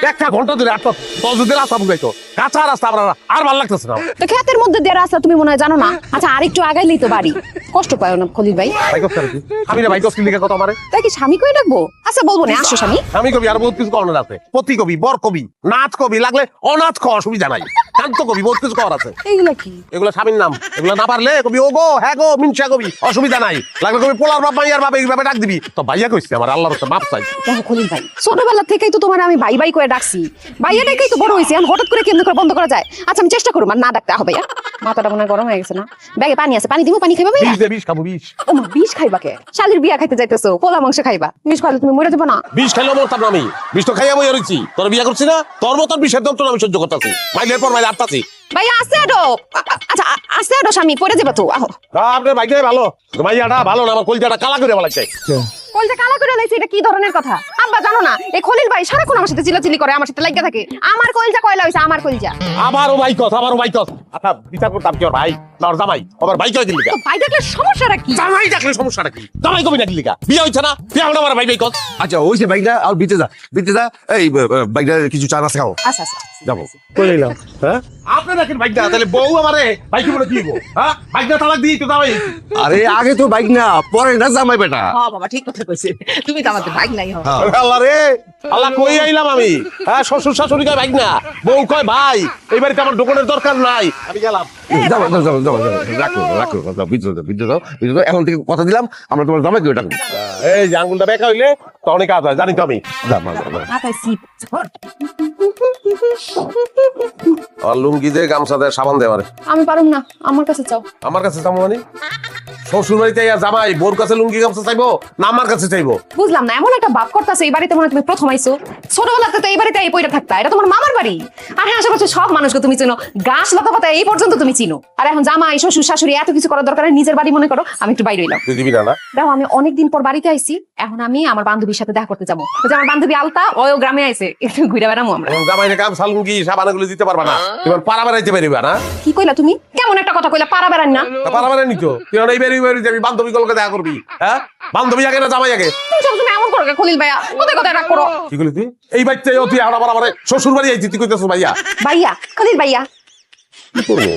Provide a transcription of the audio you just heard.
একটা ঘন্টা ধরে আটটা 10 দিন রাস্তা বুঝাইতো কাঁচা রাস্তা আপনার আর ভালো লাগতেছে না তো ক্ষেতের মধ্যে দিয়ে রাস্তা তুমি মনে হয় জানো না। আচ্ছা আরেকটু আগাইলেই তো বাড়ি, কষ্ট পায় না খলিল ভাই। বাইক অফ কি আমি না বাইক অফ লিখে কথা আমারে তাই কি স্বামী কই ডাকবো? আচ্ছা বলবো না, আসো স্বামী। আমি কবি আর বহুত কিছু করার আছে, পতি কবি, বর কবি, নাচ কবি, লাগলে অনাথ ক অসুবিধা নাই, শান্ত কবি, বহুত কিছু করার আছে। এইগুলা কি? এগুলো স্বামীর নাম, এগুলো না পারলে কবি ও গো হ্যাঁ গো মিনসা কবি, অসুবিধা নাই। লাগলে কবি পোলার বাপ মাইয়ার বাপ এইভাবে ডাক দিবি। তো ভাইয়া কইছে আমার আল্লাহর কাছে মাপ চাই। দেখো খলিল ভাই, ছোটবেলা থেকেই তো তোমার আমি ভাই ভাই করে ডাকছি, ভাইয়া ডাকেই তো বড় হয়েছি। এখন হঠাৎ করে কেমন করে বন্ধ করা যায়? আচ্ছা আমি চেষ্টা করবো না ডাকতে হবে। মাথাটা মনে হয় গরম হয়ে গেছে না? ব্যাগে পানি আছে, পানি দিব, পানি খাইবা ভাইয়া? বিষ দে, বিষ খাবো বিষ। ও মা, বিষ খাইবা কে? শালির বিয়া খাইতে যাইতেছো, পোলা মাংস খাইবা, বিষ খাইলে তুমি মরে যাবে না? বিষ খাইলেও মরতাম না আমি, বিষ তো খাইয়া বইয়া রইছি। তোর বিয়া করছি না, তোর মতন বিষের যন্ত্রণা আমি সহ্য করতেছি, মাইলের পর মাইলে আটতাছি। ভাইয়া আসতে আডো, আচ্ছা আসতে আডো স্বামী, পড়ে যাবে তো। আহো, আপনার বাইকটাই ভালো, মাইয়াটা ভালো না, আমার কলজাটা কালা করে ভালো লাগছে। কলজা কালা করে লাইছে, এটা কি ধরনের কথা? আব্বা জানো না, এই খলিল ভাই সারাক্ষণ আমার সাথে চিল্লাচিল্লি করে, আমার সাথে লাগিয়া থাকে। আমার কলজা কয়লা হইছে, আমার কলজা। আবারও বাইকস, আবারও বাইকস। আচ্ছা বিচার করতাম কি ওর ভাই না ওর জামাই? আবার বাইক হয়ে দিলি তো ভাই দেখলে সমস্যাটা কি? জামাই ডাকলে সমস্যাটা কি? জামাই কবি ডাকলি কা? বিয়ে হইছে না, বিয়ে হলো আমার ভাই বাইকস। আচ্ছা ওই যে বাইকটা আর বিতে যা এই বাইকটা কিছু চা নাস্তা খাও। আচ্ছা আচ্ছা যাবো কই নিলাম হ্যাঁ? আপনি দেখেন বাইকটা, তাহলে বউ আমারে বাইক বলে দিব হ্যাঁ? বাইকটা তালাক দিই তো জামাই। আরে আগে তো বাইক না, পরে না জামাই বেটা। হ্যাঁ বাবা ঠিক কথা কইছে, তুমি তো আমাদের ভাগ নাই হও। আল্লাহ রে, আল্লাহ কই আইলাম আমি হ্যাঁ? শ্বশুর শাশুড়ি কয় বাইক না, বউ কয় ভাই। এই বাড়িতে আমার দোকানের দরকার নাই, আমি গেলাম। রাখো বিদ্যুৎ দাও। এখন থেকে কথা দিলাম আমরা তোমার জামাই দিয়ে ডাকবো। এই যে আঙ্গুলটা বেঁকা হইলে তখনই কাজ হয়, জানি তো আমি। মাথায় সিপ আর লুঙ্গি দে, গামছা দে, সাবান দে আমারে। আমি পারুম না, আমার কাছে চাও। আমার কাছে চাবো মানে? শ্বশুর বাড়িতে জামাই বোর কাছে লুঙ্গি গামছা চাইবো না আমার কাছে চাইবো? বুঝলাম না, এমন একটা বাপ করতেছে এই বাড়িতে, মনে হয় তুমি প্রথম আইছো। ছোটবেলাতে তো এই বাড়িতে এই পয়টা থাকতা, এটা তোমার মামার বাড়ি। আর হ্যাঁ, আশেপাশে সব মানুষকে তুমি চিনো, গাছ লতা পাতা এই পর্যন্ত তুমি চিনো। আর এখন জামাই শ্বশুর শাশুড়ি এত কিছু করার দরকার নেই, নিজের বাড়ি মনে করো। আমি একটু বাইরে এলাম। তুই দিবি না? না দেখো আমি অনেকদিন পর বাড়িতে আইছি, এখন আমি আমার বান্ধবীর সাথে দেখা করতে যাবো। ওই যে আমার বান্ধবী আলতা, ওই গ্রামে আইছে, একটু ঘুরে বেড়ামো আমরা। জামাইরে গামছা লুঙ্গি সাবান এগুলো দিতে পারবা না, তুমি পাড়া বেড়াইতে পারিবা না? কি কইলা তুমি? কেমন একটা কথা কইলা, পারা বেড়ান না? পাড়া বেড়াই নিত তুই এই বেরি যাবি বান্ধবী গলকে দেখা করবি হ্যাঁ? বান্ধবী আগে না জামাই আগে? তুমি সবসময় এমন করো কে খলিল ভাইয়া? কোথায় কোথায় রাগ করো? কি করলি তুই? এই বাচ্চা তুই আবার আমার শ্বশুর বাড়ি আইছি, তুই কইতেছ ভাইয়া? ভাইয়া, খলিল ভাইয়া। কি করবো?